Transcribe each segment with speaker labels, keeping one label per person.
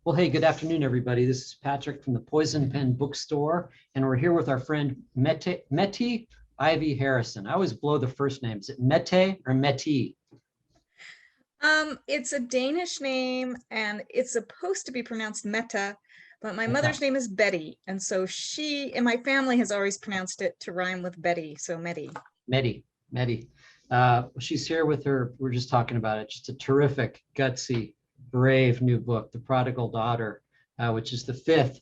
Speaker 1: Well, hey, good afternoon, everybody. This is Patrick from the Poison Pen Bookstore, and we're here with our friend Mette Ivie Harrison. I always blow the first name. Is it Mette or Mette?
Speaker 2: It's a Danish name and it's supposed to be pronounced Mette, but my
Speaker 1: Mette.
Speaker 2: mother's name is Betty, and so she and my family has always pronounced it to rhyme with Betty, so Mette.
Speaker 1: Mette. She's here with her. We're just talking about it. Just a terrific, gutsy, brave new book, The Prodigal Daughter, which is the fifth,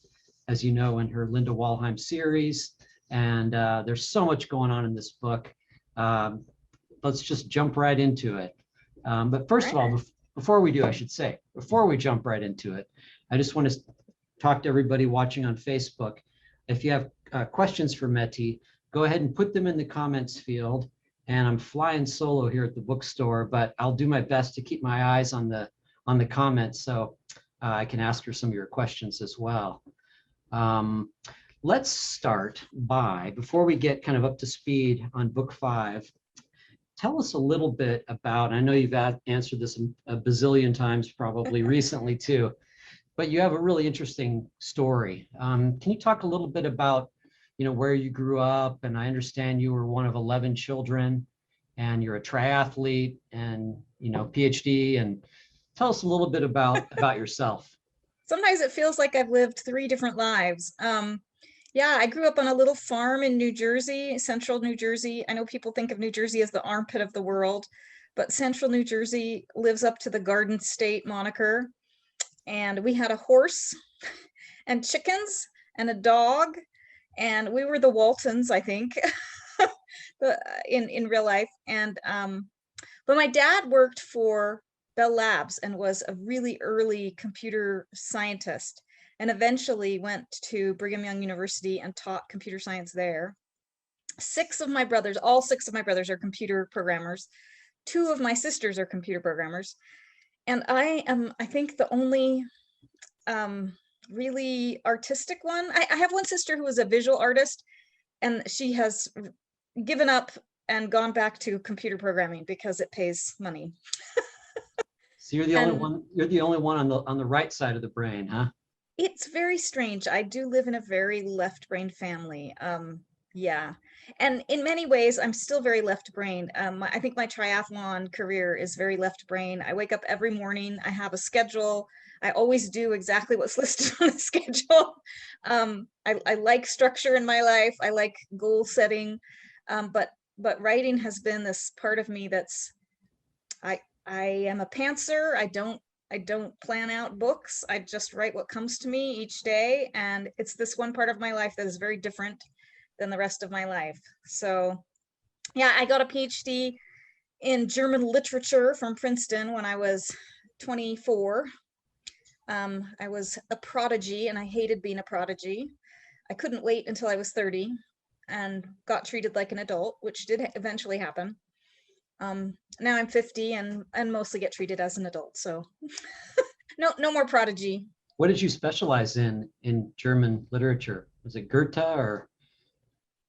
Speaker 1: as you know, in her Linda Wallheim series. And there's so much going on in this book. Let's just jump right into it. But first of all, before we do, I should say, before we jump right into it, I just want to talk to everybody watching on Facebook. If you have questions for Mette, go ahead and put them in the comments field. And I'm flying solo here at the bookstore, but I'll do my best to keep my eyes on the comments so I can ask her some of your questions as well. Let's start by, before we get kind of up to speed on book 5, tell us a little bit about, I know you've answered this a bazillion times probably recently too, but you have a really interesting story. Can you talk a little bit about where you grew up? And I understand you were one of 11 children and you're a triathlete and, PhD, and tell us a little bit about yourself.
Speaker 2: Sometimes it feels like I've lived 3 different lives. Yeah, I grew up on a little farm in New Jersey, central New Jersey. I know people think of New Jersey as the armpit of the world, but central New Jersey lives up to the Garden State moniker. And we had a horse and chickens and a dog, and we were the Waltons, I think, in real life. And but my dad worked for Bell Labs and was a really early computer scientist, and eventually went to Brigham Young University and taught computer science there. All 6 of my brothers are computer programmers. 2 of my sisters are computer programmers. And I am, I think, the only really artistic one. I have one sister who is a visual artist, and she has given up and gone back to computer programming because it pays money.
Speaker 1: So you're the only one. You're the only one on the right side of the brain, huh?
Speaker 2: It's very strange. I do live in a very left-brained family. Yeah, and in many ways, I'm still very left-brained. I think my triathlon career is very left-brain. I wake up every morning. I have a schedule. I always do exactly what's listed on the schedule. I like structure in my life. I like goal setting, but writing has been this part of me that's I am a pantser. I don't plan out books. I just write what comes to me each day, and it's this one part of my life that is very different than the rest of my life. So yeah, I got a PhD in German literature from Princeton when I was 24. I was a prodigy and I hated being a prodigy. I couldn't wait until I was 30 and got treated like an adult, which did eventually happen. Now I'm 50 and mostly get treated as an adult. So no more prodigy.
Speaker 1: What did you specialize in German literature? Was it Goethe, or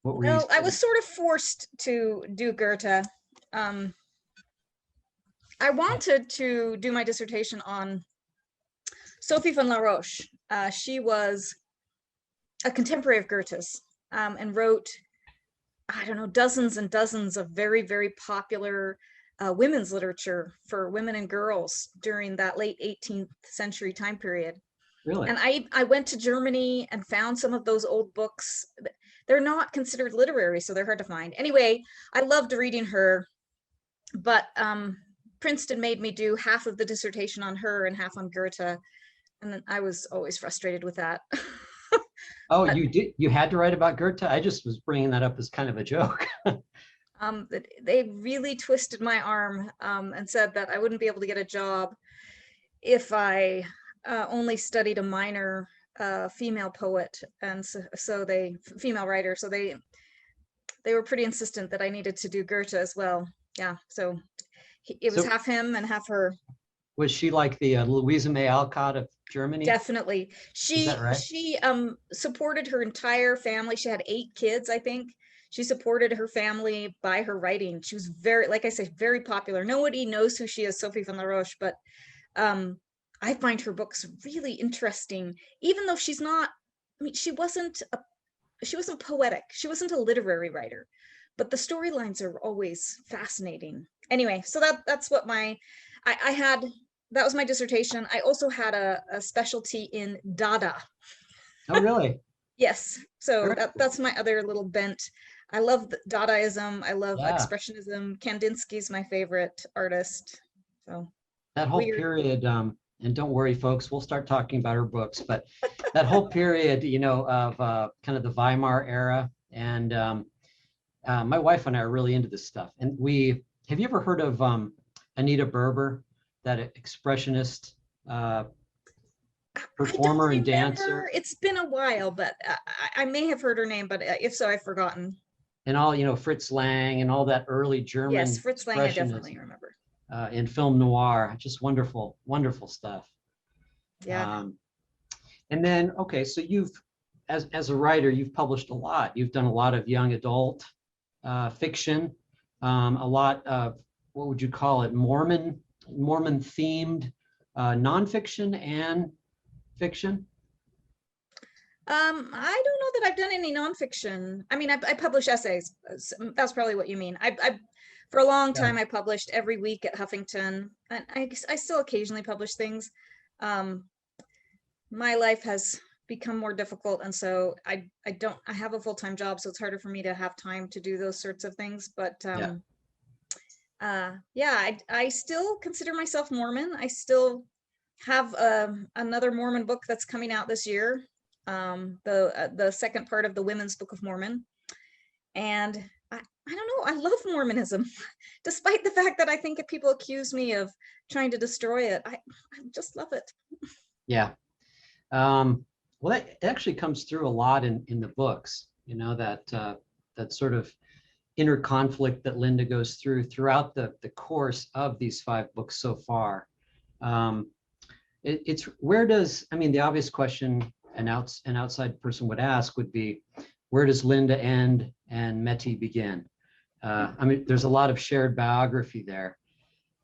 Speaker 1: what were you
Speaker 2: No, I
Speaker 1: studying?
Speaker 2: was sort of forced to do Goethe. I wanted to do my dissertation on Sophie von La Roche. She was a contemporary of Goethe's, and wrote, I don't know, dozens and dozens of very, very popular women's literature for women and girls during that late 18th century time period.
Speaker 1: Really?
Speaker 2: And I went to Germany and found some of those old books. They're not considered literary, so they're hard to find. Anyway, I loved reading her, but Princeton made me do half of the dissertation on her and half on Goethe. And then I was always frustrated with that.
Speaker 1: Oh,
Speaker 2: But
Speaker 1: you did. You had to write about Goethe. I just was bringing that up as kind of a joke.
Speaker 2: they really twisted my arm, and said that I wouldn't be able to get a job if I only studied a minor female poet, and so they female writer. So they were pretty insistent that I needed to do Goethe as well. Yeah, so it was
Speaker 1: So
Speaker 2: half him and half her.
Speaker 1: was she like the Louisa May Alcott of Germany?
Speaker 2: Definitely.
Speaker 1: Is that right?
Speaker 2: She supported her entire family. She had 8 kids, I think. She supported her family by her writing. She was very, like I say, very popular. Nobody knows who she is, Sophie von La Roche, but I find her books really interesting, even though she's not, I mean, she wasn't poetic. She wasn't a literary writer, but the storylines are always fascinating. Anyway, so that's what I had, that was my dissertation. I also had a specialty in Dada.
Speaker 1: Oh, really?
Speaker 2: Yes, so
Speaker 1: Very cool.
Speaker 2: that's my other little bent. I love Dadaism. I love
Speaker 1: Yeah,
Speaker 2: expressionism. Kandinsky's my favorite artist. So
Speaker 1: that whole
Speaker 2: weird.
Speaker 1: period, and don't worry, folks, we'll start talking about her books, but that whole period, of kind of the Weimar era, and my wife and I are really into this stuff. And have you ever heard of Anita Berber, that expressionist
Speaker 2: I don't
Speaker 1: performer and dancer?
Speaker 2: remember. It's been a while, but I may have heard her name, but if so, I've forgotten.
Speaker 1: And all, Fritz Lang and all that early
Speaker 2: Yes,
Speaker 1: German
Speaker 2: Fritz Lang, I definitely
Speaker 1: expressionism
Speaker 2: remember.
Speaker 1: in film noir, just wonderful, wonderful stuff.
Speaker 2: Yeah.
Speaker 1: And then, okay, so as a writer, you've published a lot. You've done a lot of young adult fiction, a lot of, what would you call it, Mormon themed nonfiction and fiction.
Speaker 2: I don't know that I've done any nonfiction. I mean, I publish essays. That's probably what you mean. I for a long time, I published every week at Huffington, and I still occasionally publish things. My life has become more difficult, and so I have a full-time job, so it's harder for me to have time to do those sorts of things. But yeah, I still consider myself Mormon. I still have another Mormon book that's coming out this year, the second part of the Women's Book of Mormon. And I don't know, I love Mormonism, despite the fact that I think if people accuse me of trying to destroy it, I just love it.
Speaker 1: Yeah. Well, that actually comes through a lot in the books, that sort of inner conflict that Linda goes throughout the course of these 5 books so far. It's where does, I mean, the obvious question an outside person would ask would be, where does Linda end and Mette begin? I mean, there's a lot of shared biography there.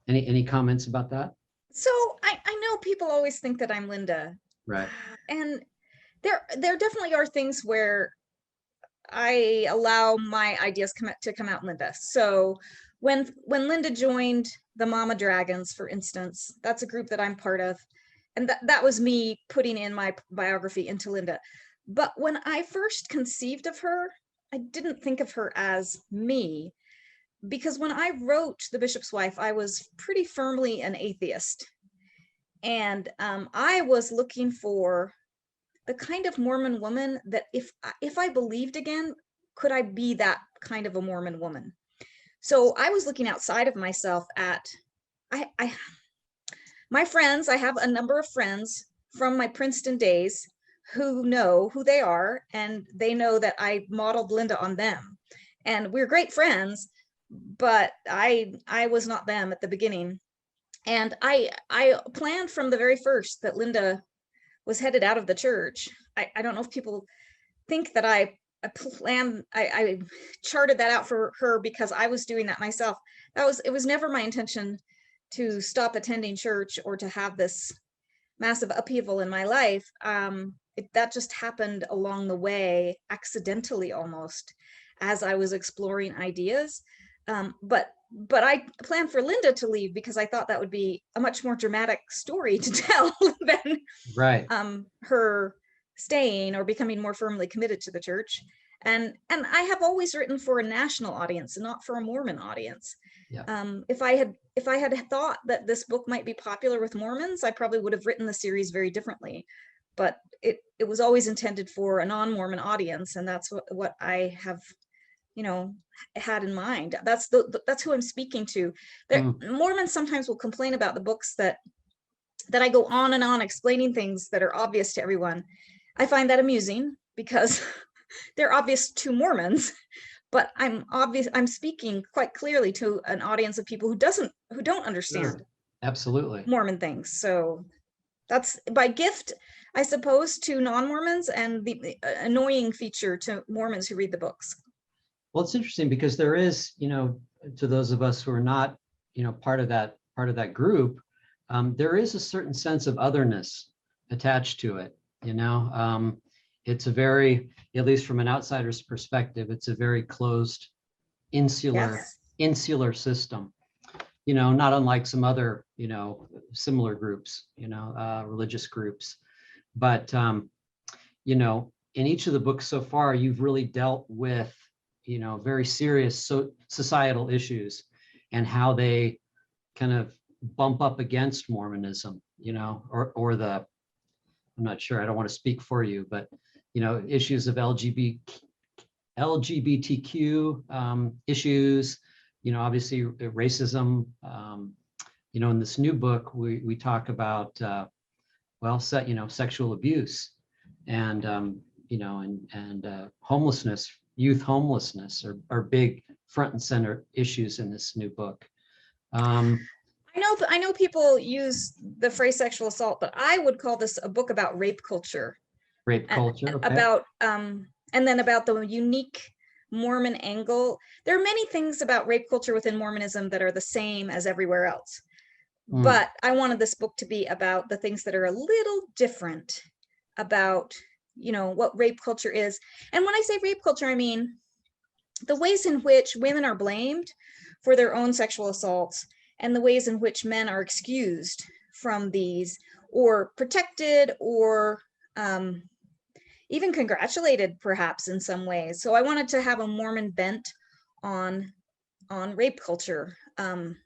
Speaker 1: Any comments about that?
Speaker 2: So I know people always think that I'm Linda.
Speaker 1: Right.
Speaker 2: And there definitely are things where I allow my ideas to come out Linda. So when Linda joined the Mama Dragons, for instance, that's a group that I'm part of. And that was me putting in my biography into Linda. But when I first conceived of her, I didn't think of her as me, because when I wrote The Bishop's Wife, I was pretty firmly an atheist. And I was looking for the kind of Mormon woman that if I believed again, could I be that kind of a Mormon woman? So I was looking outside of myself at my friends. I have a number of friends from my Princeton days who know who they are, and they know that I modeled Linda on them. And we're great friends, but I was not them at the beginning. And I planned from the very first that Linda was headed out of the church. I don't know if people think that I charted that out for her because I was doing that myself. It was never my intention to stop attending church or to have this massive upheaval in my life. That just happened along the way, accidentally almost, as I was exploring ideas. But I planned for Linda to leave because I thought that would be a much more dramatic story to tell than
Speaker 1: Right.
Speaker 2: Her staying or becoming more firmly committed to the church. And I have always written for a national audience and not for a Mormon audience.
Speaker 1: Yeah.
Speaker 2: If I had thought that this book might be popular with Mormons, I probably would have written the series very differently. But it was always intended for a non-Mormon audience, and that's what I have, had in mind. That's who I'm speaking to. Mormons sometimes will complain about the books that I go on and on explaining things that are obvious to everyone. I find that amusing because they're obvious to Mormons, but I'm speaking quite clearly to an audience of people who don't understand.
Speaker 1: Sure. Absolutely.
Speaker 2: Mormon things. So that's by gift, I suppose, to non-Mormons, and the annoying feature to Mormons who read the books.
Speaker 1: Well, it's interesting because there is, to those of us who are not, part of that group, there is a certain sense of otherness attached to it. It's a very, at least from an outsider's perspective, it's a very closed,
Speaker 2: Yes.
Speaker 1: insular system. Not unlike some other, similar groups, religious groups. But in each of the books so far, you've really dealt with, very serious societal issues and how they kind of bump up against Mormonism, or I'm not sure, I don't want to speak for you, but, issues of LGBTQ issues, obviously racism. In this new book, we talk about, sexual abuse and, homelessness, youth homelessness are big front and center issues in this new book.
Speaker 2: I know people use the phrase sexual assault, but I would call this a book about rape culture.
Speaker 1: Rape culture, okay.
Speaker 2: About and then about the unique Mormon angle. There are many things about rape culture within Mormonism that are the same as everywhere else. But I wanted this book to be about the things that are a little different about, what rape culture is. And when I say rape culture, I mean the ways in which women are blamed for their own sexual assaults and the ways in which men are excused from these or protected or even congratulated perhaps in some ways. So I wanted to have a Mormon bent on rape culture and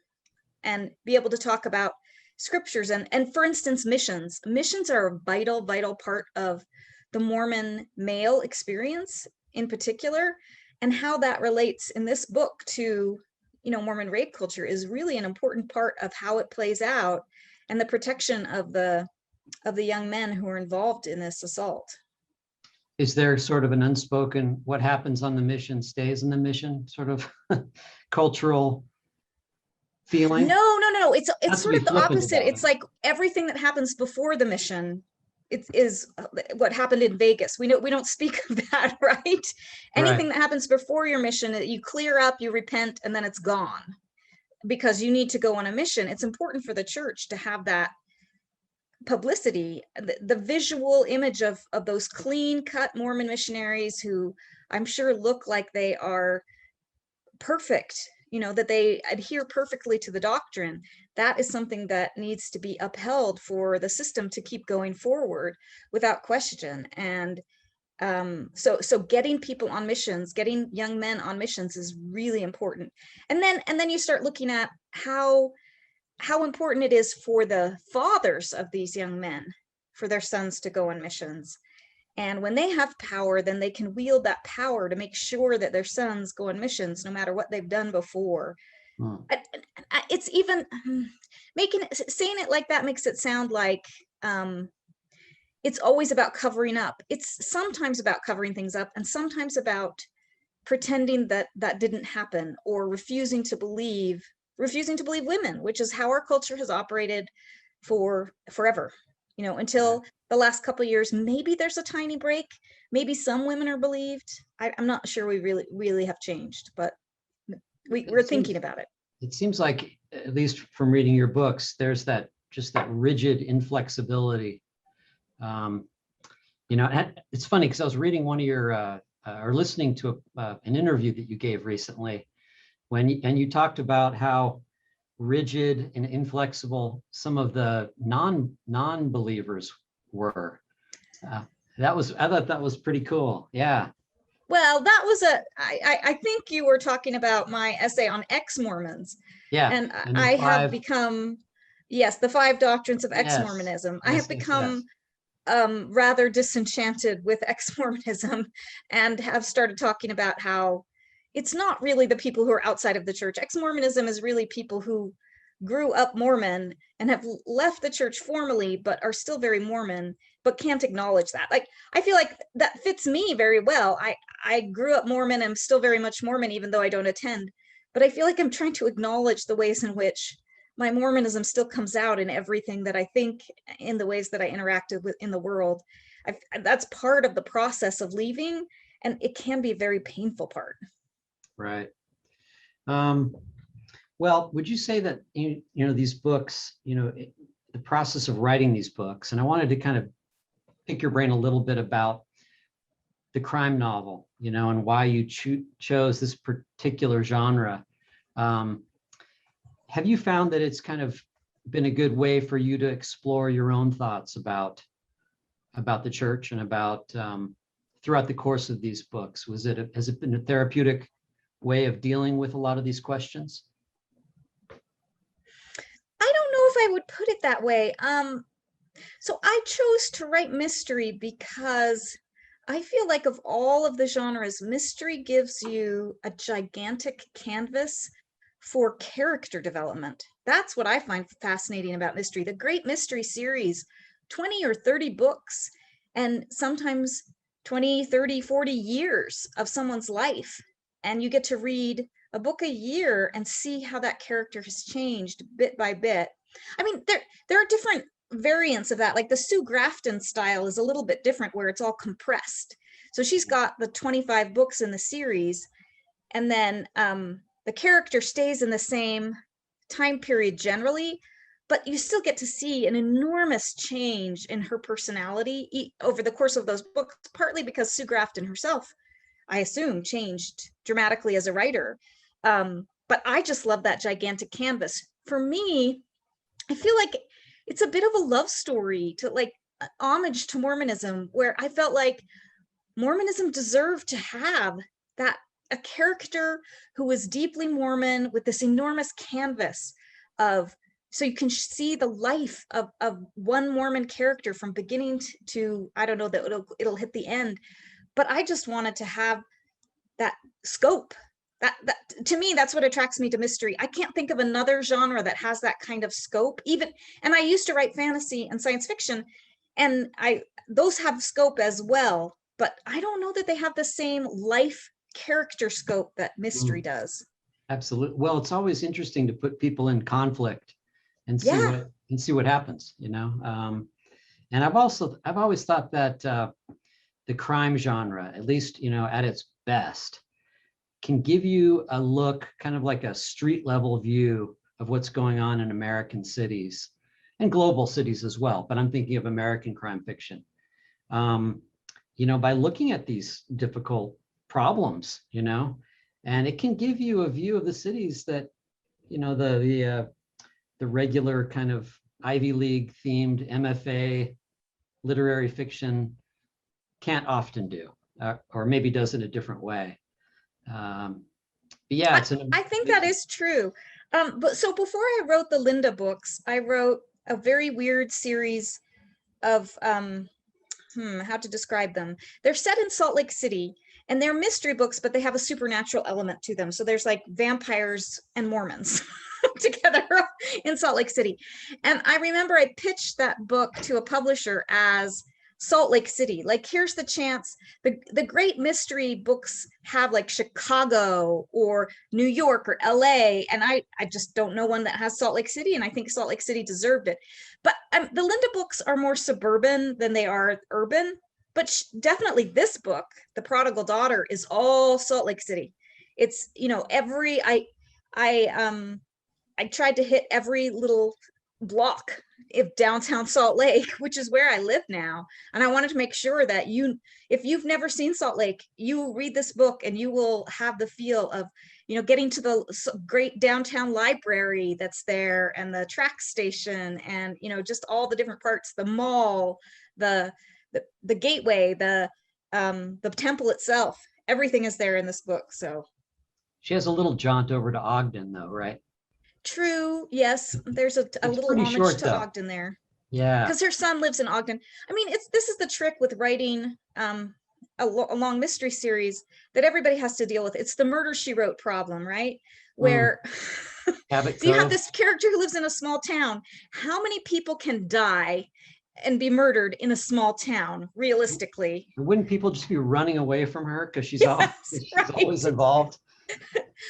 Speaker 2: be able to talk about scriptures and for instance, missions. Missions are a vital part of the Mormon male experience in particular, and how that relates in this book to, Mormon rape culture is really an important part of how it plays out and the protection of the young men who are involved in this assault.
Speaker 1: Is there sort of an unspoken, what happens on the mission stays in the mission sort of cultural feeling?
Speaker 2: No. It's sort of the
Speaker 1: flippant
Speaker 2: opposite.
Speaker 1: about
Speaker 2: It's
Speaker 1: it.
Speaker 2: like everything that happens before the mission is what happened in Vegas. We don't speak of that, right? Anything that happens before your mission, you clear up, you repent, and then it's gone because you need to go on a mission. It's important for the church to have that publicity, the visual image of those clean-cut Mormon missionaries who I'm sure look like they are perfect, that they adhere perfectly to the doctrine. That is something that needs to be upheld for the system to keep going forward without question. And so getting people on missions, getting young men on missions is really important. And then you start looking at how important it is for the fathers of these young men, for their sons to go on missions. And when they have power, then they can wield that power to make sure that their sons go on missions, no matter what they've done before. It's even saying it like that makes it sound like it's always about covering up. It's sometimes about covering things up and sometimes about pretending that didn't happen or refusing to believe women, which is how our culture has operated for forever, until the last couple of years. Maybe there's a tiny break. Maybe some women are believed. I'm not sure we really have changed, but we're thinking about it.
Speaker 1: It seems like, at least from reading your books, there's that rigid inflexibility. It's funny because I was reading one of your or listening to an interview that you gave recently and you talked about how rigid and inflexible some of the non-believers were. I thought that was pretty cool. Yeah.
Speaker 2: Well, that was I think you were talking about my essay on ex-Mormons.
Speaker 1: Yeah.
Speaker 2: And I have become, yes, the 5 doctrines of ex-Mormonism. I have become rather disenchanted with ex-Mormonism and have started talking about how it's not really the people who are outside of the church. Ex-Mormonism is really people who grew up Mormon and have left the church formally, but are still very Mormon, but can't acknowledge that. Like, I feel like that fits me very well. I grew up Mormon. I'm still very much Mormon, even though I don't attend, but I feel like I'm trying to acknowledge the ways in which my Mormonism still comes out in everything that I think, in the ways that I interacted with in the world. That's part of the process of leaving, and it can be a very painful part.
Speaker 1: Right. Well, would you say that, these books, the process of writing these books, and I wanted to kind of pick your brain a little bit about the crime novel, and why you chose this particular genre. Have you found that it's kind of been a good way for you to explore your own thoughts about the church and about throughout the course of these books? Has it been a therapeutic way of dealing with a lot of these questions?
Speaker 2: I don't know if I would put it that way. So I chose to write mystery because I feel like of all of the genres, mystery gives you a gigantic canvas for character development. That's what I find fascinating about mystery. The Great Mystery series, 20 or 30 books, and sometimes 20, 30, 40 years of someone's life. And you get to read a book a year and see how that character has changed bit by bit. I mean, there are different variants of that. Like the Sue Grafton style is a little bit different, where it's all compressed. So she's got the 25 books in the series, and then the character stays in the same time period generally, but you still get to see an enormous change in her personality over the course of those books, partly because Sue Grafton herself, I assume, changed dramatically as a writer. But I just love that gigantic canvas. For me, I feel like it's a bit of a love story to like homage to Mormonism, where I felt like Mormonism deserved to have that, a character who was deeply Mormon with this enormous canvas of, so you can see the life of one Mormon character from beginning to I don't know, that it'll hit the end. But I just wanted to have that scope. That to me, that's what attracts me to mystery. I can't think of another genre that has that kind of scope. And I used to write fantasy and science fiction, and those have scope as well, but I don't know that they have the same life character scope that mystery does.
Speaker 1: Absolutely. Well, it's always interesting to put people in conflict and see what happens, and I've always thought that the crime genre, at least at its best, can give you a look, kind of like a street level view of what's going on in American cities and global cities as well. But I'm thinking of American crime fiction. By looking at these difficult problems, and it can give you a view of the cities that, the regular kind of Ivy League themed MFA literary fiction can't often do, or maybe does in a different way. But yeah,
Speaker 2: I think that is true. But so before I wrote the Linda books, I wrote a very weird series of how to describe them. They're set in Salt Lake City, and they're mystery books, but they have a supernatural element to them. So there's like vampires and Mormons together in Salt Lake City. And I remember I pitched that book to a publisher as Salt Lake City. Like, here's the chance. The great mystery books have like Chicago or New York or LA, and I just don't know one that has Salt Lake City, and I think Salt Lake City deserved it. But the Linda books are more suburban than they are urban. But definitely this book, The Prodigal Daughter, is all Salt Lake City. It's, I tried to hit every little block of downtown Salt Lake, which is where I live now. And I wanted to make sure that if you've never seen Salt Lake, you read this book and you will have the feel of, getting to the great downtown library that's there, and the track station, and, just all the different parts, the mall, the gateway, the temple itself. Everything is there in this book. So
Speaker 1: she has a little jaunt over to Ogden, though, right?
Speaker 2: True. Yes, there's a little homage short, to Ogden there.
Speaker 1: Yeah,
Speaker 2: because her son lives in Ogden. I mean, this is the trick with writing a long mystery series that everybody has to deal with. It's the Murder, She Wrote problem, right? Where so you have this character who lives in a small town. How many people can die and be murdered in a small town, realistically?
Speaker 1: Wouldn't people just be running away from her because she's always involved?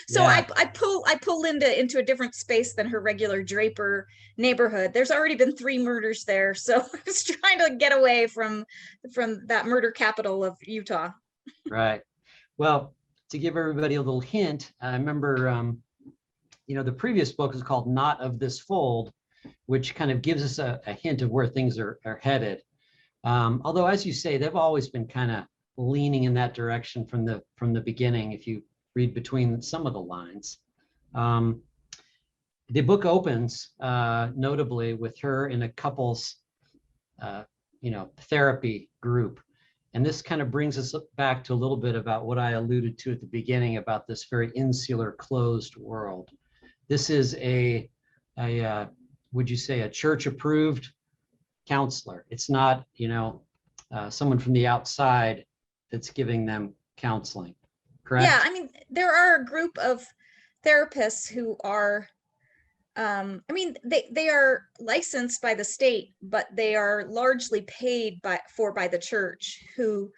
Speaker 2: So yeah. I pull Linda into a different space than her regular Draper neighborhood. There's already been 3 murders there, so I was trying to get away from that murder capital of Utah.
Speaker 1: Right. Well, to give everybody a little hint, I remember the previous book is called Not of This Fold, which kind of gives us a hint of where things are headed. Although, as you say, they've always been kind of leaning in that direction from the beginning, if you read between some of the lines. The book opens notably with her in a couple's therapy group. And this kind of brings us back to a little bit about what I alluded to at the beginning about this very insular, closed world. This is would you say, a church-approved counselor. It's not, someone from the outside that's giving them counseling, correct?
Speaker 2: Yeah, I mean, there are a group of therapists who are, they are licensed by the state, but they are largely paid by the church who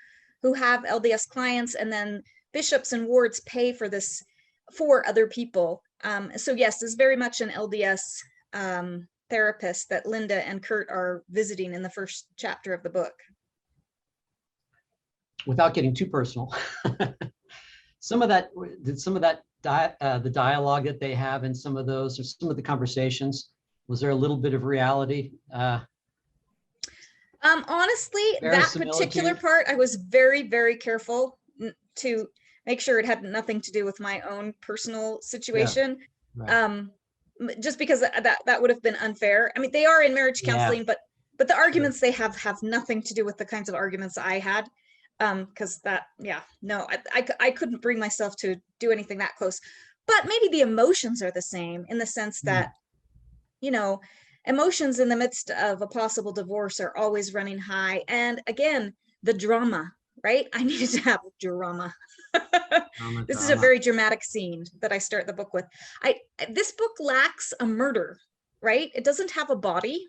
Speaker 2: have LDS clients, and then bishops and wards pay for this for other people. So yes, there's very much an LDS therapist that Linda and Kurt are visiting in the first chapter of the book.
Speaker 1: Without getting too personal, the dialogue that they have in some of those, or some of the conversations, was there a little bit of reality?
Speaker 2: Honestly, that particular part, I was very, very careful to make sure it had nothing to do with my own personal situation. Yeah, right. Just because that would have been unfair. I mean, they are in marriage counseling, but the arguments they have nothing to do with the kinds of arguments I had. Because I couldn't bring myself to do anything that close. But maybe the emotions are the same, in the sense that, emotions in the midst of a possible divorce are always running high. And again, the drama, right? I needed to have drama. This is a very dramatic scene that I start the book with. This book lacks a murder, right? It doesn't have a body.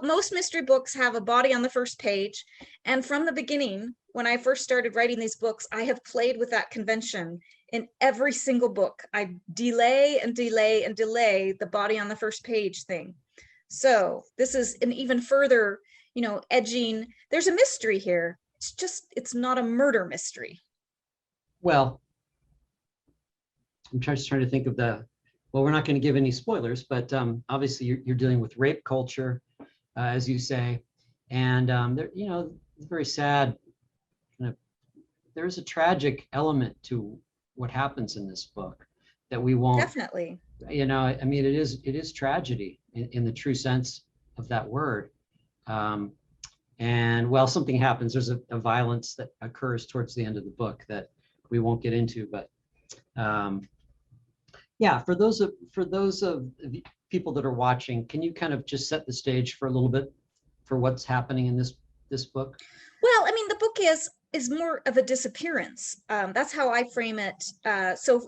Speaker 2: Most mystery books have a body on the first page. And from the beginning, when I first started writing these books, I have played with that convention in every single book. I delay and delay and delay the body on the first page thing. So this is an even further, edging. There's a mystery here. It's not a murder mystery.
Speaker 1: Well, I'm just trying to think of well, we're not going to give any spoilers, but obviously you're dealing with rape culture, as you say, and it's very sad. There's a tragic element to what happens in this book that we won't. Definitely. I mean, it is tragedy in the true sense of that word. And while something happens, there's a violence that occurs towards the end of the book that we won't get into, but. Yeah, for those of the people that are watching, can you kind of just set the stage for a little bit for what's happening in this book?
Speaker 2: Well, I mean, the book is more of a disappearance. That's how I frame it. So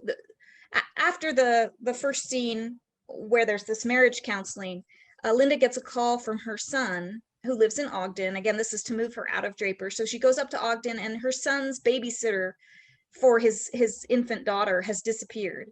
Speaker 2: after the first scene where there's this marriage counseling, Linda gets a call from her son, who lives in Ogden. Again, this is to move her out of Draper. So she goes up to Ogden, and her son's babysitter for his infant daughter has disappeared.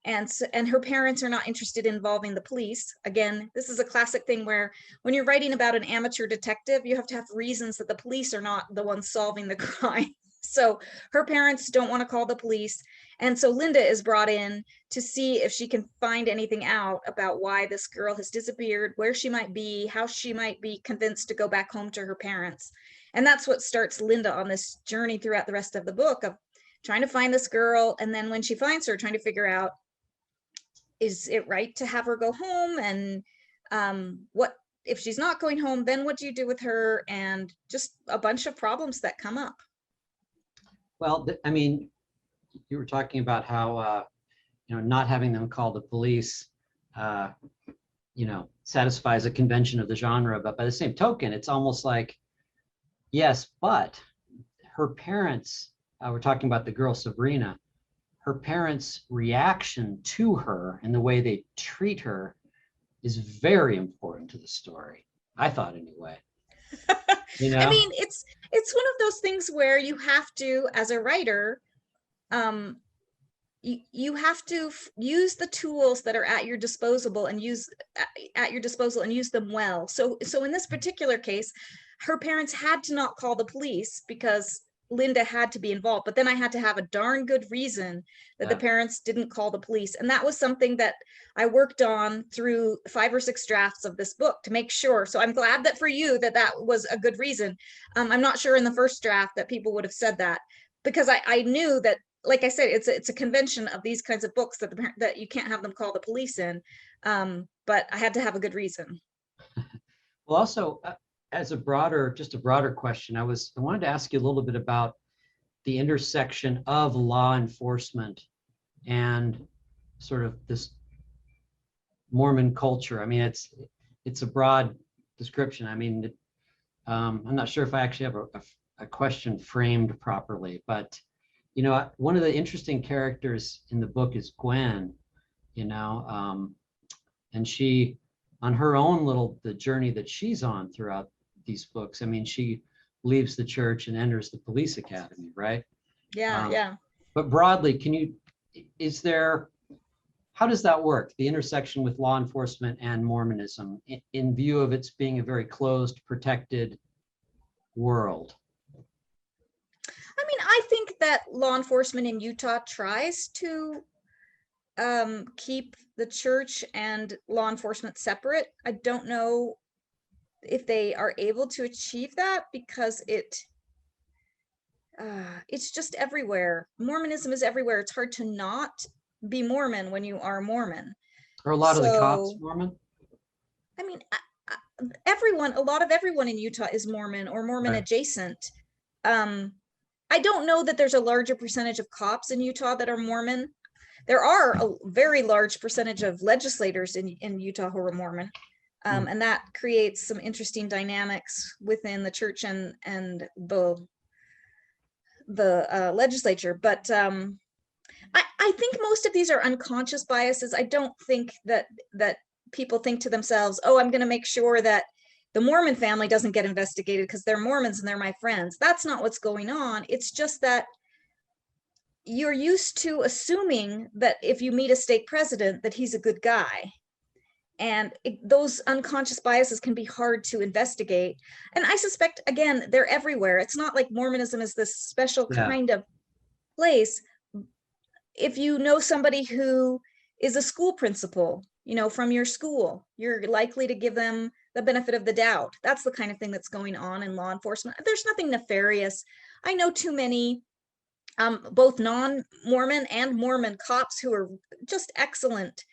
Speaker 2: And her parents are not interested in involving the police. Again, this is a classic thing where when you're writing about an amateur detective, you have to have reasons that the police are not the ones solving the crime. So her parents don't want to call the police. And so Linda is brought in to see if she can find anything out about why this girl has disappeared, where she might be, how she might be convinced to go back home to her parents. And that's what starts Linda on this journey throughout the rest of the book of trying to find this girl. And then when she finds her, trying to figure out, is it right to have her go home? And what if she's not going home, then what do you do with her? And just a bunch of problems that come up.
Speaker 1: Well, I mean, you were talking about how, not having them call the police, satisfies a convention of the genre. But by the same token, it's almost like, yes, but her parents, we're talking about the girl Sabrina, her parents' reaction to her and the way they treat her is very important to the story. I thought anyway.
Speaker 2: I mean, it's one of those things where you have to, as a writer, you have to use the tools that are at your disposal and use them well. So in this particular case, her parents had to not call the police because Linda had to be involved, but then I had to have a darn good reason that the
Speaker 1: Yeah.
Speaker 2: parents didn't call the police. And that was something that I worked on through 5 or 6 drafts of this book to make sure. So I'm glad that for you that that was a good reason. I'm not sure in the first draft that people would have said that, because I knew that, like I said, it's a convention of these kinds of books that that you can't have them call the police in. But I had to have a good reason.
Speaker 1: Well, also, as a broader, just a broader question, I wanted to ask you a little bit about the intersection of law enforcement and sort of this Mormon culture. I mean, it's a broad description. I mean, I'm not sure if I actually have a question framed properly, but one of the interesting characters in the book is Gwen, you know, and she, on her own the journey that she's on throughout these books. I mean, she leaves the church and enters the police academy, right?
Speaker 2: Yeah, yeah.
Speaker 1: But broadly, how does that work? The intersection with law enforcement and Mormonism in view of its being a very closed, protected world.
Speaker 2: I mean, I think that law enforcement in Utah tries to keep the church and law enforcement separate. I don't know if they are able to achieve that, because it's just everywhere. Mormonism is everywhere. It's hard to not be Mormon when you are Mormon.
Speaker 1: Are a lot of the cops
Speaker 2: So,
Speaker 1: Mormon?
Speaker 2: I mean, a lot of everyone in Utah is Mormon or Mormon
Speaker 1: Right.
Speaker 2: adjacent. I don't know that there's a larger percentage of cops in Utah that are Mormon. There are a very large percentage of legislators in Utah who are Mormon. And that creates some interesting dynamics within the church and the legislature. But I think most of these are unconscious biases. I don't think that people think to themselves, oh, I'm going to make sure that the Mormon family doesn't get investigated because they're Mormons and they're my friends. That's not what's going on. It's just that you're used to assuming that if you meet a stake president, that he's a good guy. And those unconscious biases can be hard to investigate. And I suspect, again, they're everywhere. It's not like Mormonism is this special kind of place. If you know somebody who is a school principal, from your school, you're likely to give them the benefit of the doubt. That's the kind of thing that's going on in law enforcement. There's nothing nefarious. I know too many both non-Mormon and Mormon cops who are just excellent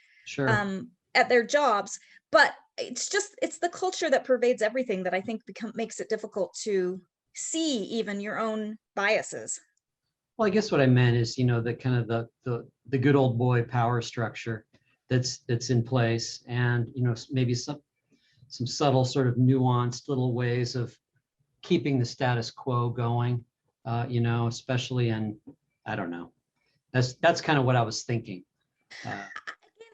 Speaker 2: at their jobs, but it's the culture that pervades everything that I think makes it difficult to see even your own biases.
Speaker 1: Well, I guess what I meant is, the kind of the good old boy power structure that's in place, and maybe some subtle sort of nuanced little ways of keeping the status quo going, especially in, I don't know. That's kind of what I was thinking.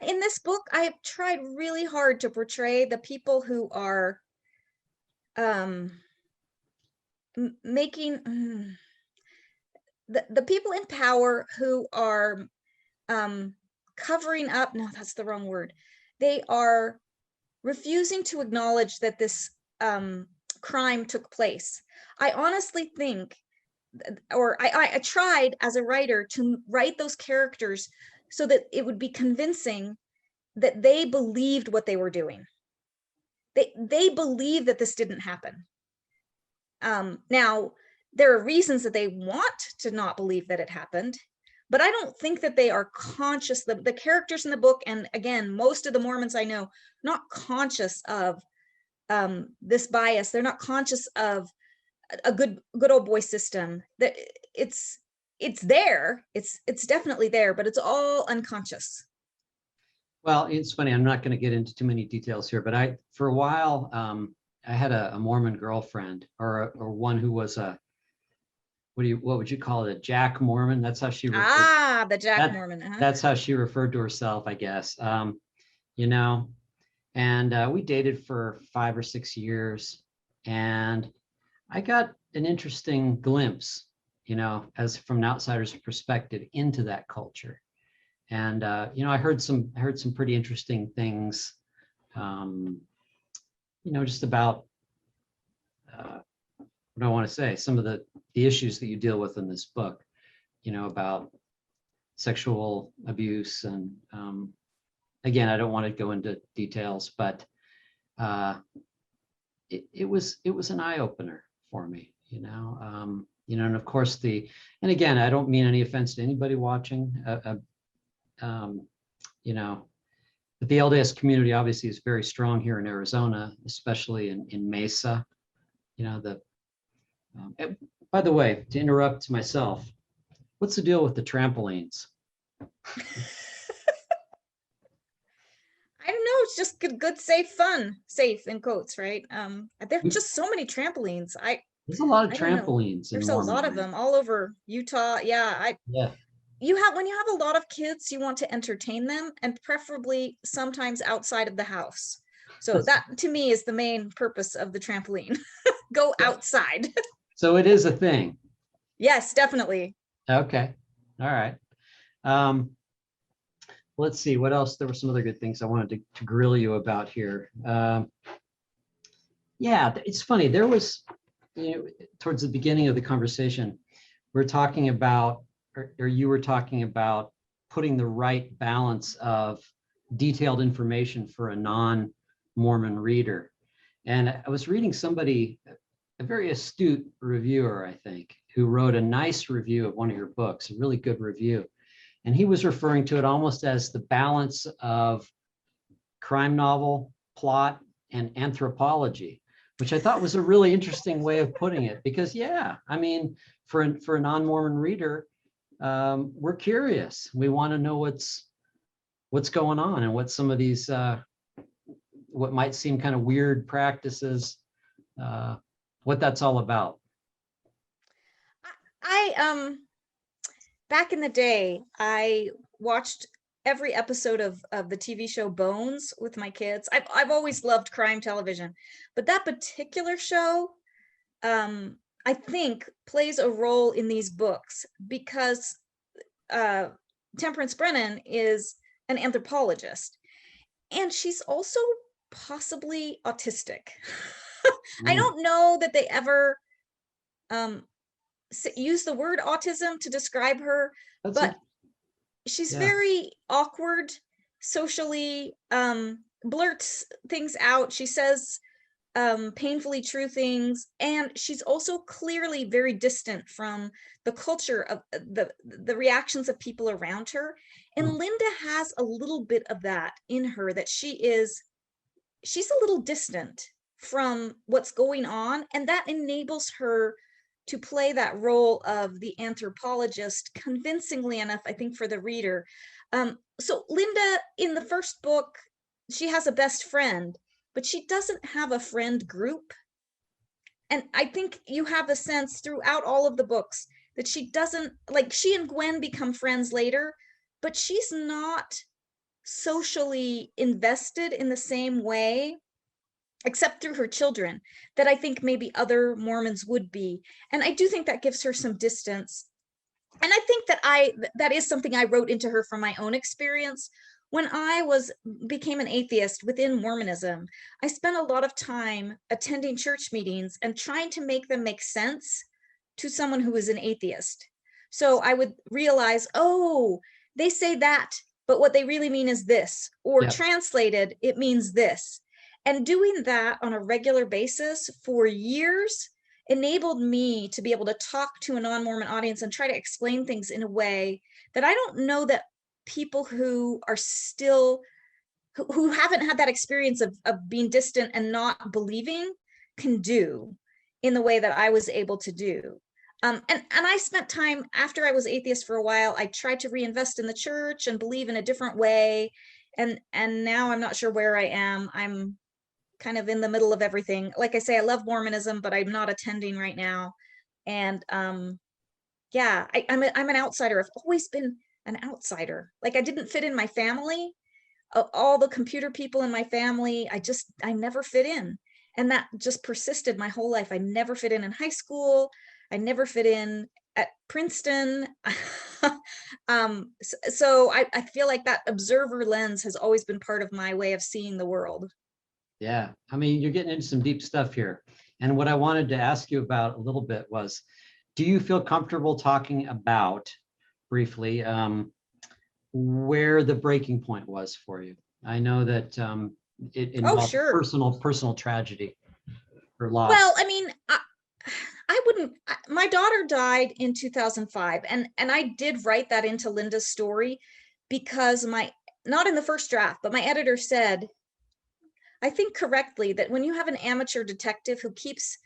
Speaker 2: In this book, I have tried really hard to portray the people who are making the people in power who are covering up. No, that's the wrong word. They are refusing to acknowledge that this crime took place. I honestly think, or I tried as a writer to write those characters so that it would be convincing that they believed what they were doing. They believe that this didn't happen. Now, there are reasons that they want to not believe that it happened, but I don't think that they are conscious. The characters in the book, and again, most of the Mormons I know, not conscious of this bias. They're not conscious of a good old boy system. That it's there. It's definitely there, but it's all unconscious.
Speaker 1: Well, it's funny. I'm not going to get into too many details here, but for a while, I had a Mormon girlfriend, or one who was what would you call it? A Jack Mormon? That's how she referred.
Speaker 2: The Jack Mormon.
Speaker 1: That's how she referred to herself, I guess. And we dated for 5 or 6 years, and I got an interesting glimpse, as from an outsider's perspective into that culture. And I heard some pretty interesting things, just about what do I want to say, some of the the issues that you deal with in this book, about sexual abuse. And again, I don't want to go into details, but it was an eye opener for me, and of course and again, I don't mean any offense to anybody watching, but the LDS community obviously is very strong here in Arizona, especially in Mesa. By the way, to interrupt myself, what's the deal with the trampolines?
Speaker 2: I don't know. It's just good, safe fun. Safe in quotes, right? There are just so many trampolines.
Speaker 1: There's a lot of
Speaker 2: I don't know.
Speaker 1: trampolines.
Speaker 2: There's a lot of them all over Utah. Yeah,
Speaker 1: Yeah.
Speaker 2: when you have a lot of kids, you want to entertain them, and preferably sometimes outside of the house. So that to me is the main purpose of the trampoline. Go outside.
Speaker 1: So it is a thing.
Speaker 2: Yes, definitely.
Speaker 1: Okay. All right. Let's see what else. There were some other good things I wanted to grill you about here. Yeah, it's funny. There was, towards the beginning of the conversation, we're talking about, or you were talking about putting the right balance of detailed information for a non-Mormon reader. And I was reading somebody, a very astute reviewer, I think, who wrote a nice review of one of your books, a really good review. And he was referring to it almost as the balance of crime novel, plot, and anthropology, which I thought was a really interesting way of putting it. Because, for a non-Mormon reader, we're curious. We want to know what's going on and what some of these, what might seem kind of weird practices, what that's all about.
Speaker 2: Back in the day, I watched every episode of the TV show Bones with my kids. I've always loved crime television, but that particular show, I think, plays a role in these books because Temperance Brennan is an anthropologist, and she's also possibly autistic. I don't know that they ever use the word autism to describe her, but she's very awkward socially, blurts things out. She says painfully true things, and she's also clearly very distant from the culture of the reactions of people around her. And Linda has a little bit of that in her, that she's a little distant from what's going on, and that enables her to play that role of the anthropologist convincingly enough, I think, for the reader. So Linda, in the first book, she has a best friend, but she doesn't have a friend group. And I think you have the sense throughout all of the books that she doesn't, like, she and Gwen become friends later, but she's not socially invested in the same way, except through her children, that I think maybe other Mormons would be. And I do think that gives her some distance. And I think that is something I wrote into her from my own experience. When I became an atheist within Mormonism, I spent a lot of time attending church meetings and trying to make them make sense to someone who was an atheist. So I would realize, oh, they say that, but what they really mean is this, or translated, it means this. And doing that on a regular basis for years enabled me to be able to talk to a non-Mormon audience and try to explain things in a way that I don't know that people who are still, who haven't had that experience of being distant and not believing can do in the way that I was able to do. And I spent time after I was atheist for a while. I tried to reinvest in the church and believe in a different way. And now I'm not sure where I am. I'm kind of in the middle of everything. Like I say, I love Mormonism, but I'm not attending right now. And I'm an outsider. I've always been an outsider. Like, I didn't fit in my family. All the computer people in my family, I never fit in. And that just persisted my whole life. I never fit in high school. I never fit in at Princeton. So I feel like that observer lens has always been part of my way of seeing the world.
Speaker 1: Yeah, I mean, you're getting into some deep stuff here. And what I wanted to ask you about a little bit was, do you feel comfortable talking about briefly where the breaking point was for you? I know that it
Speaker 2: Oh,
Speaker 1: involved
Speaker 2: sure.
Speaker 1: personal tragedy or loss.
Speaker 2: Well, I mean, I wouldn't, my daughter died in 2005, and I did write that into Linda's story because not in the first draft, but my editor said, I think correctly, that when you have an amateur detective who keeps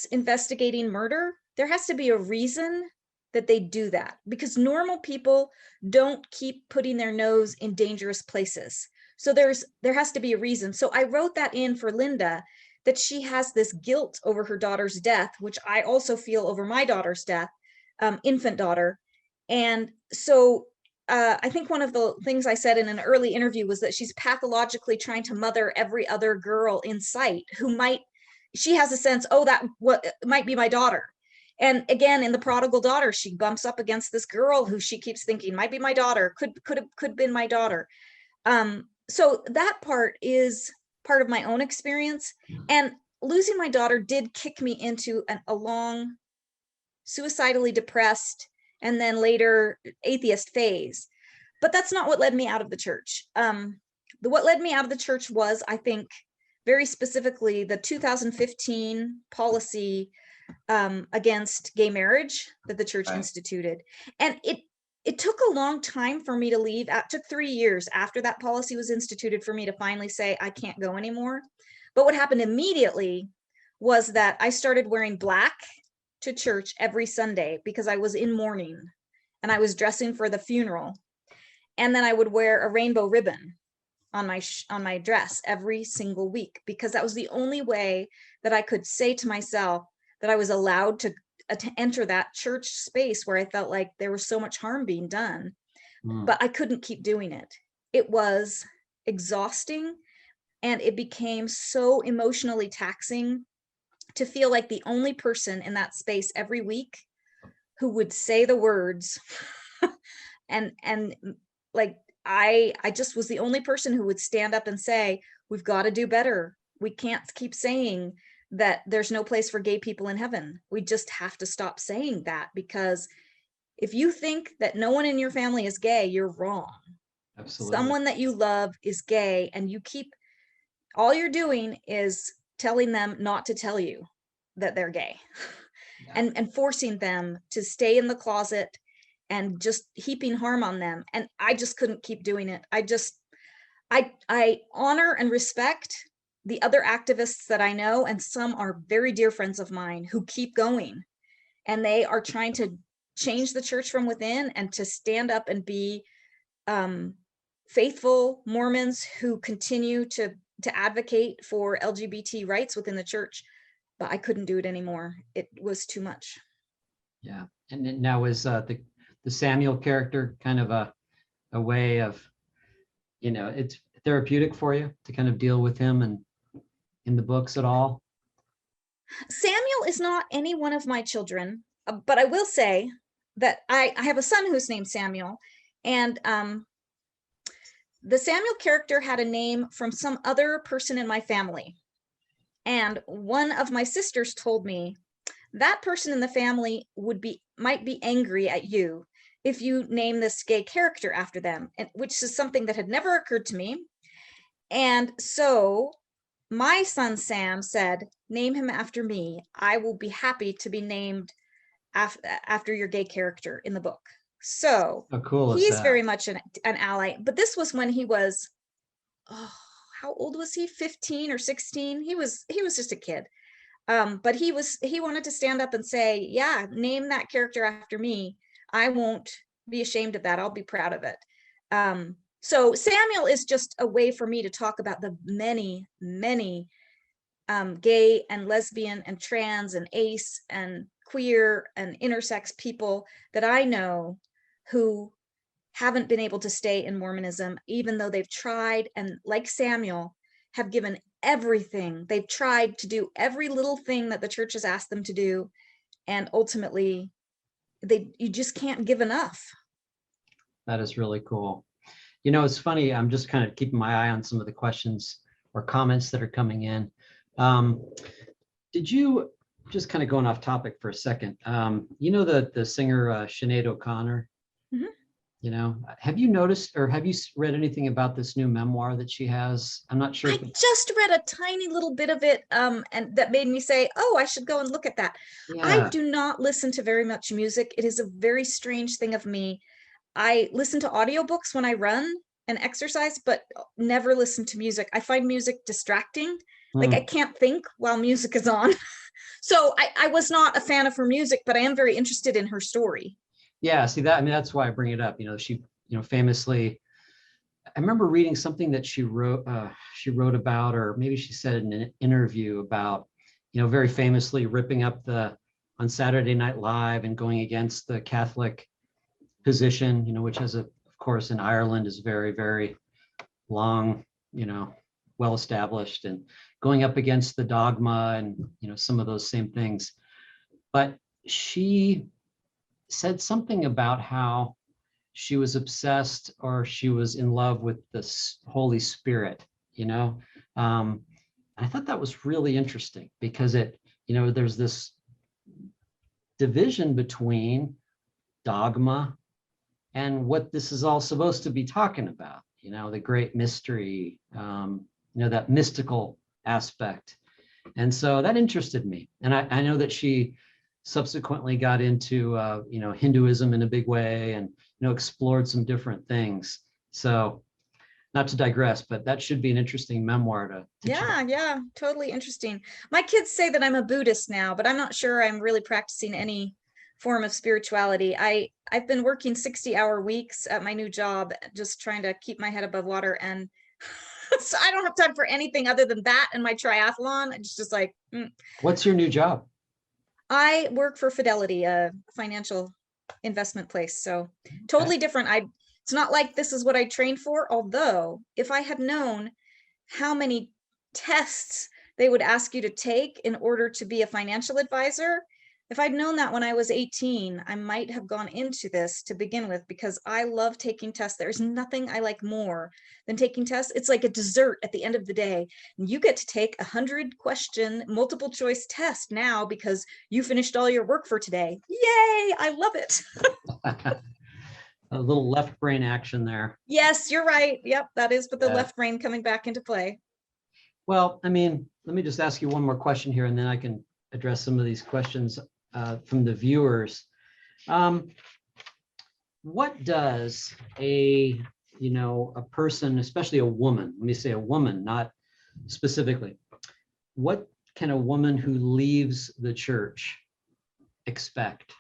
Speaker 2: investigating murder, there has to be a reason that they do that, because normal people don't keep putting their nose in dangerous places. So there has to be a reason. So I wrote that in for Linda, that she has this guilt over her daughter's death, which I also feel over my daughter's death, infant daughter. And so I think one of the things I said in an early interview was that she's pathologically trying to mother every other girl in sight who she has a sense, oh, that might be my daughter. And again, in the Prodigal Daughter, she bumps up against this girl who she keeps thinking might be my daughter, could have been my daughter. So that part is part of my own experience. And losing my daughter did kick me into a long, suicidally depressed, and then later atheist phase. But that's not what led me out of the church. What led me out of the church was, I think, very specifically the 2015 policy against gay marriage that the church instituted. And it took a long time for me to leave. It took 3 years after that policy was instituted for me to finally say, I can't go anymore. But what happened immediately was that I started wearing black to church every Sunday because I was in mourning and I was dressing for the funeral. And then I would wear a rainbow ribbon on my dress every single week, because that was the only way that I could say to myself that I was allowed to enter that church space where I felt like there was so much harm being done. But I couldn't keep doing it. It was exhausting, and it became so emotionally taxing to feel like the only person in that space every week who would say the words and like I just was the only person who would stand up and say, we've got to do better. We can't keep saying that there's no place for gay people in heaven. We just have to stop saying that, because if you think that no one in your family is gay, you're wrong.
Speaker 1: Absolutely.
Speaker 2: Someone that you love is gay, and all you're doing is telling them not to tell you that they're gay. Yeah. And forcing them to stay in the closet and just heaping harm on them. And I just couldn't keep doing it. I honor and respect the other activists that I know, and some are very dear friends of mine who keep going, and they are trying to change the church from within and to stand up and be faithful Mormons who continue to advocate for LGBT rights within the church. But I couldn't do it anymore. It was too much.
Speaker 1: Yeah. And now is the Samuel character kind of a way of, it's therapeutic for you to kind of deal with him and in the books at all?
Speaker 2: Samuel is not any one of my children, but I will say that I have a son who's named Samuel, and the Samuel character had a name from some other person in my family. And one of my sisters told me that person in the family might be angry at you if you name this gay character after them, which is something that had never occurred to me. And so my son Sam said, name him after me. I will be happy to be named after your gay character in the book. So
Speaker 1: how cool is
Speaker 2: he's
Speaker 1: that?
Speaker 2: very much an ally. But this was when he was, how old was he? 15 or 16? He was just a kid. But he wanted to stand up and say, yeah, name that character after me. I won't be ashamed of that. I'll be proud of it. So Samuel is just a way for me to talk about the many, many gay and lesbian and trans and ace and queer and intersex people that I know who haven't been able to stay in Mormonism, even though they've tried, and like Samuel, have given everything. They've tried to do every little thing that the church has asked them to do, and ultimately you just can't give enough.
Speaker 1: That is really cool. It's funny, I'm just kind of keeping my eye on some of the questions or comments that are coming in. Did you just kind of going off topic for a second. You know the singer Sinead O'Connor.
Speaker 2: Mhm.
Speaker 1: You know, have you noticed or have you read anything about this new memoir that she has? I'm not sure
Speaker 2: I
Speaker 1: if it's,
Speaker 2: just read a tiny little bit of it, and that made me say, oh, I should go and look at that. I
Speaker 1: yeah.
Speaker 2: do not listen to very much music. It is a very strange thing of me. I listen to audiobooks when I run and exercise, but never listen to music. I find music distracting. Like I
Speaker 1: Hmm.
Speaker 2: can't think while music is on. So I was not a fan of her music, but I am very interested in her story.
Speaker 1: Yeah, see that, I mean, that's why I bring it up. You know, she, you know, famously, I remember reading something that she wrote about, or maybe she said in an interview about, you know, very famously ripping up the on Saturday Night Live and going against the Catholic position, you know, which has a, of course, in Ireland is very, very long, you know, well established, and going up against the dogma and, you know, some of those same things. But she said something about how she was obsessed or she was in love with the Holy Spirit, you know. Um, I thought that was really interesting because it, you know, there's this division between dogma and what this is all supposed to be talking about, you know, the great mystery, you know, that mystical aspect. And so that interested me. And I know that she subsequently got into, you know, Hinduism in a big way and, you know, explored some different things. So not to digress, but that should be an interesting memoir to check.
Speaker 2: Yeah, yeah, totally interesting. My kids say that I'm a Buddhist now, but I'm not sure I'm really practicing any form of spirituality. I've been working 60-hour weeks at my new job, just trying to keep my head above water, and so I don't have time for anything other than that and my triathlon. It's just like
Speaker 1: What's your new job?
Speaker 2: I work for Fidelity, a financial investment place. So
Speaker 1: Okay.
Speaker 2: totally different. It's not like this is what I trained for, although if I had known how many tests they would ask you to take in order to be a financial advisor. If I'd known that when I was 18, I might have gone into this to begin with because I love taking tests. There's nothing I like more than taking tests. It's like a dessert at the end of the day. You get to take 100-question multiple choice test now because you finished all your work for today. Yay! I love it.
Speaker 1: A little left brain action there.
Speaker 2: Yes, you're right. Yep, that is with the
Speaker 1: Yeah.
Speaker 2: left brain coming back into play.
Speaker 1: Well, I mean, let me just ask you one more question here, and then I can address some of these questions from the viewers. Um, what does a, you know, a person, especially a woman, let me say a woman, not specifically, what can a woman who leaves the church expect?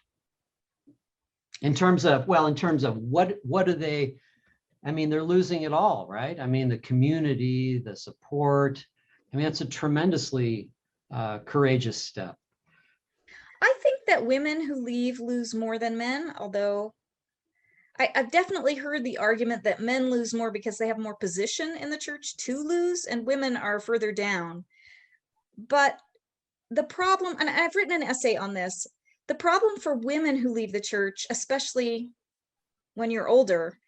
Speaker 1: In terms of, well, in terms of what do they, I mean, they're losing it all, right? I mean, the community, the support. I mean, it's a tremendously courageous step.
Speaker 2: I think that women who leave lose more than men, although I've definitely heard the argument that men lose more because they have more position in the church to lose, and women are further down. But the problem, and I've written an essay on this, the problem for women who leave the church, especially when you're older,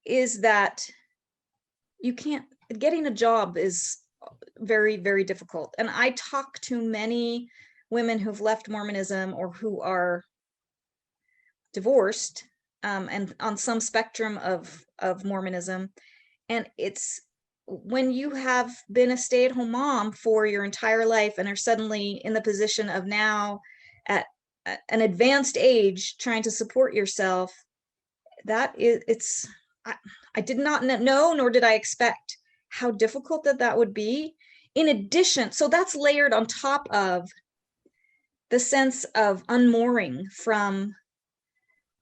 Speaker 2: is that you can't, getting a job is very, very difficult. And I talk to many women who've left Mormonism or who are divorced, and on some spectrum of Mormonism. And it's when you have been a stay-at-home mom for your entire life and are suddenly in the position of now at an advanced age trying to support yourself, that is, I did not know, nor did I expect how difficult that would be. In addition, so that's layered on top of the sense of unmooring from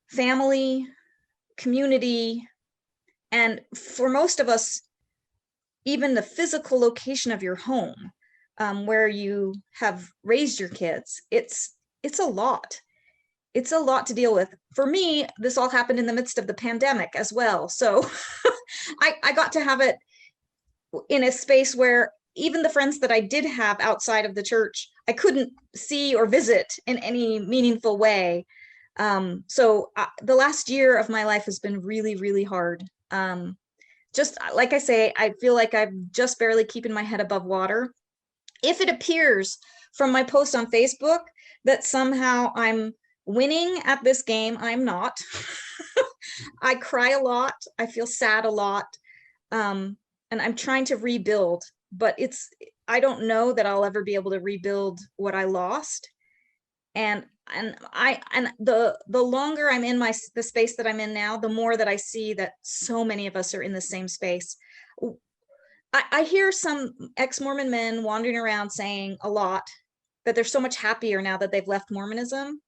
Speaker 2: family, community, and for most of us, even the physical location of your home, where you have raised your kids. It's a lot. It's a lot to deal with. For me, this all happened in the midst of the pandemic as well. So I got to have it in a space where even the friends that I did have outside of the church, I couldn't see or visit in any meaningful way. So the last year of my life has been really, really hard. Just like I say, I feel like I'm just barely keeping my head above water. If it appears from my post on Facebook that somehow I'm winning at this game. I'm not. I cry a lot. I feel sad a lot. And I'm trying to rebuild, but I don't know that I'll ever be able to rebuild what I lost. And the longer I'm in the space that I'm in now, the more that I see that so many of us are in the same space. I hear some ex-Mormon men wandering around saying a lot that they're so much happier now that they've left Mormonism,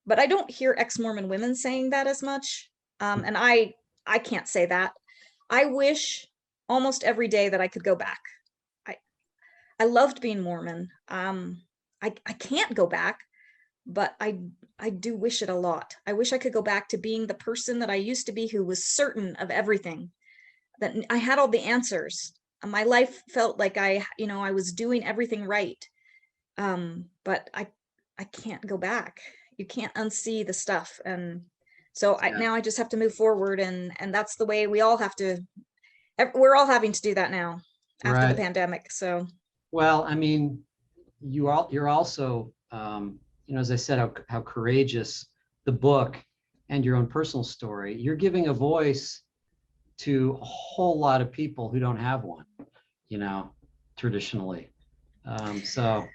Speaker 2: but I don't hear ex-Mormon women saying that as much. And I can't say that. I wish almost every day that I could go back. I loved being Mormon. I can't go back, but I do wish it a lot. I wish I could go back to being the person that I used to be, who was certain of everything, that I had all the answers. My life felt like I was doing everything right. But I can't go back. You can't unsee the stuff. And so now I just have to move forward, and that's the way we're all having to do that now after the pandemic. So,
Speaker 1: well, I mean, you're also, as I said, how courageous the book and your own personal story, you're giving a voice to a whole lot of people who don't have one, traditionally. So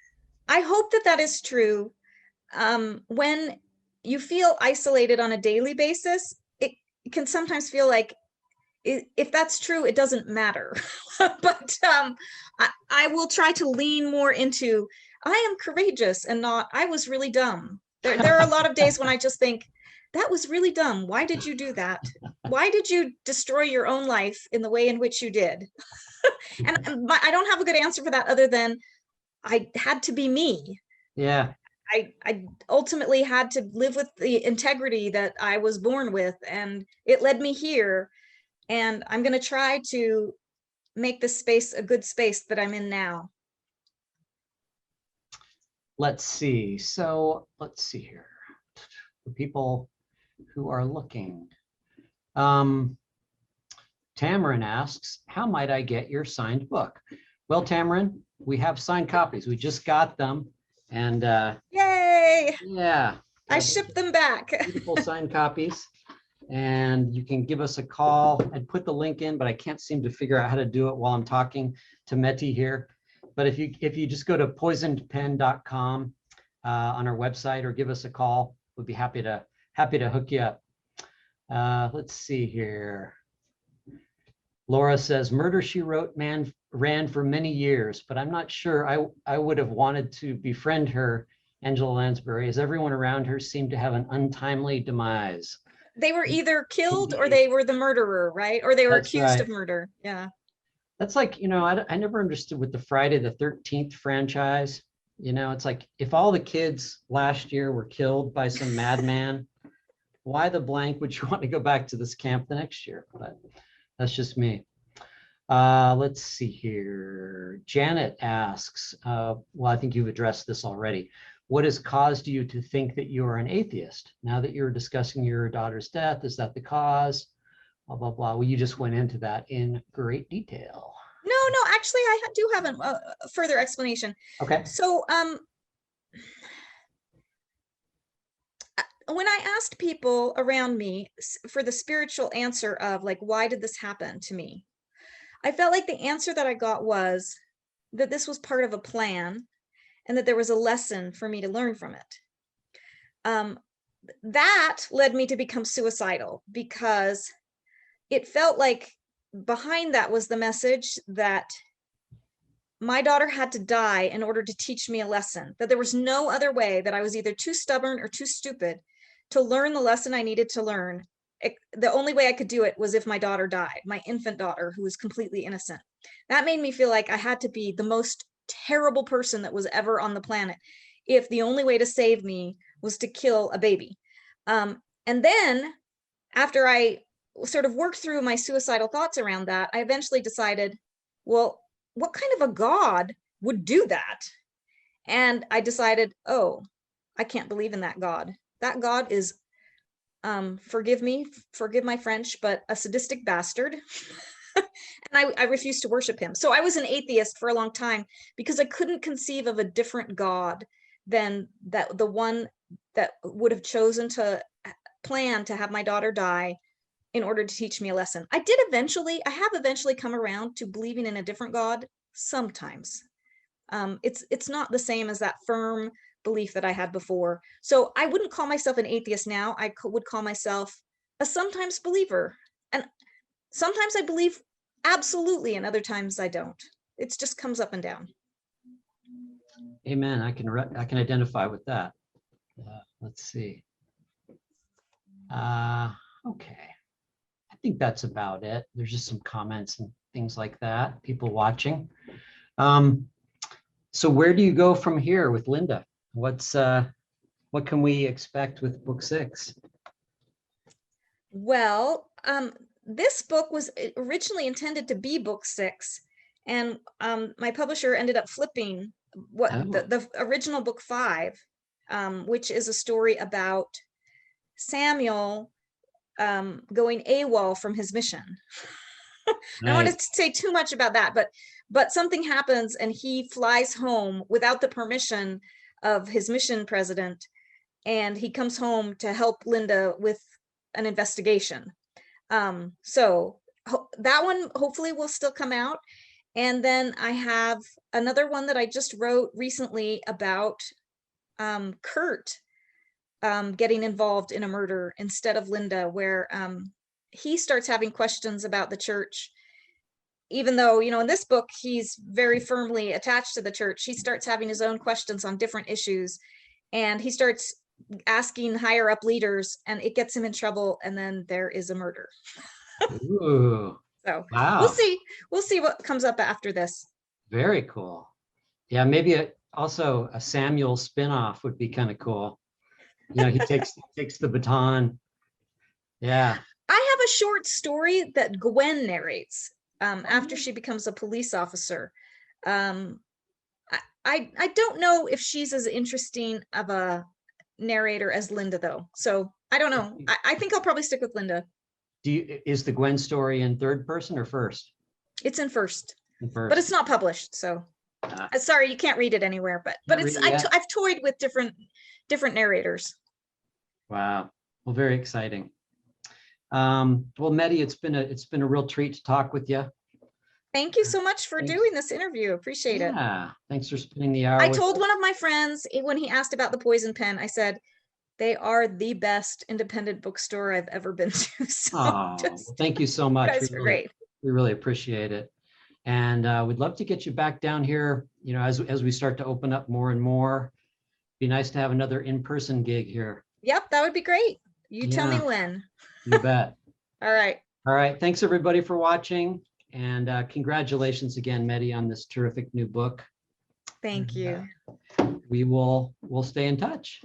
Speaker 2: I hope that is true. When you feel isolated on a daily basis, it can sometimes feel like, if that's true, it doesn't matter. But I will try to lean more into, I am courageous and not, I was really dumb. There are a lot of days when I just think, that was really dumb. Why did you do that? Why did you destroy your own life in the way in which you did? And I don't have a good answer for that, other than I had to be me.
Speaker 1: Yeah.
Speaker 2: I ultimately had to live with the integrity that I was born with, and it led me here. And I'm going to try to make this space a good space that I'm in now.
Speaker 1: Let's see. So let's see here. The people who are looking. Tamarin asks, how might I get your signed book? Well, Tamarin, we have signed copies. We just got them. And
Speaker 2: yay!
Speaker 1: Yeah.
Speaker 2: I shipped them back.
Speaker 1: Beautiful signed copies. And you can give us a call. I'd put the link in, but I can't seem to figure out how to do it while I'm talking to Mette here. But if you just go to poisonedpen.com on our website, or give us a call, we'd be happy to hook you up. Let's see here. Laura says, Murder, She Wrote man ran for many years, but I'm not sure I would have wanted to befriend her, Angela Lansbury, as everyone around her seemed to have an untimely demise.
Speaker 2: They were either killed or they were the murderer, right? Or they were accused of murder. Yeah.
Speaker 1: That's like, I never understood with the Friday the 13th franchise. It's like, if all the kids last year were killed by some madman, why the blank would you want to go back to this camp the next year? But that's just me. Let's see here. Janet asks, well, I think you've addressed this already. What has caused you to think that you are an atheist? Now that you're discussing your daughter's death, is that the cause? Blah, blah, blah. Well, you just went into that in great detail.
Speaker 2: No, actually, I do have a further explanation.
Speaker 1: Okay.
Speaker 2: So, when I asked people around me for the spiritual answer of, like, why did this happen to me? I felt like the answer that I got was that this was part of a plan, and that there was a lesson for me to learn from it. That led me to become suicidal, because it felt like behind that was the message that my daughter had to die in order to teach me a lesson, that there was no other way, that I was either too stubborn or too stupid to learn the lesson I needed to learn. The only way I could do it was if my daughter died, my infant daughter, who was completely innocent. That made me feel like I had to be the most terrible person that was ever on the planet if the only way to save me was to kill a baby. And then after I sort of worked through my suicidal thoughts around that, I eventually decided, well, what kind of a God would do that? And I decided, oh, I can't believe in that God. That God is, forgive my French, but a sadistic bastard. And I refused to worship him. So I was an atheist for a long time because I couldn't conceive of a different God than that, the one that would have chosen to plan to have my daughter die in order to teach me a lesson. I have eventually come around to believing in a different God sometimes. It's not the same as that firm belief that I had before. So I wouldn't call myself an atheist now. Would call myself a sometimes believer. And sometimes I believe absolutely, and other times I don't. It just comes up and down.
Speaker 1: Amen. I can identify with that. Let's see. Okay. I think that's about it. There's just some comments and things like that, people watching. So where do you go from here with Linda? What can we expect with book 6?
Speaker 2: Well, this book was originally intended to be book 6, and my publisher ended up flipping the original book 5, which is a story about Samuel going AWOL from his mission. I don't want to say too much about that, but something happens and he flies home without the permission of his mission president, and he comes home to help Linda with an investigation. So that one hopefully will still come out. And then I have another one that I just wrote recently about Kurt getting involved in a murder instead of Linda, where he starts having questions about the church. Even though, in this book, he's very firmly attached to the church, he starts having his own questions on different issues. And he starts asking higher up leaders, and it gets him in trouble. And then there is a murder.
Speaker 1: Ooh,
Speaker 2: so
Speaker 1: wow.
Speaker 2: We'll see what comes up after this.
Speaker 1: Very cool. Yeah, maybe also a Samuel spinoff would be kind of cool. He takes the baton. Yeah.
Speaker 2: I have a short story that Gwen narrates after she becomes a police officer. I don't know if she's as interesting of a narrator as Linda, though. So I don't know. I think I'll probably stick with Linda.
Speaker 1: Is the Gwen story in third person or first?
Speaker 2: It's in first.
Speaker 1: But
Speaker 2: it's not published. So sorry, you can't read it anywhere. But it's I've toyed with different narrators.
Speaker 1: Wow. Well, very exciting. Well, Mette, it's been a real treat to talk with you.
Speaker 2: Thank you so much for doing this interview. Appreciate it.
Speaker 1: Yeah, thanks for spending the hour.
Speaker 2: I told one of my friends when he asked about the Poison Pen, I said, they are the best independent bookstore I've ever been to. So
Speaker 1: thank you so much.
Speaker 2: You guys are great.
Speaker 1: We really appreciate it. And we'd love to get you back down here, as we start to open up more and more. Be nice to have another in-person gig here.
Speaker 2: Yep, that would be great. You tell me when.
Speaker 1: You bet.
Speaker 2: All right.
Speaker 1: All right. Thanks everybody for watching. And congratulations again, Mette, on this terrific new book.
Speaker 2: Thank you.
Speaker 1: We'll stay in touch.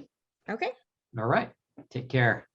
Speaker 2: Okay.
Speaker 1: All right. Take care.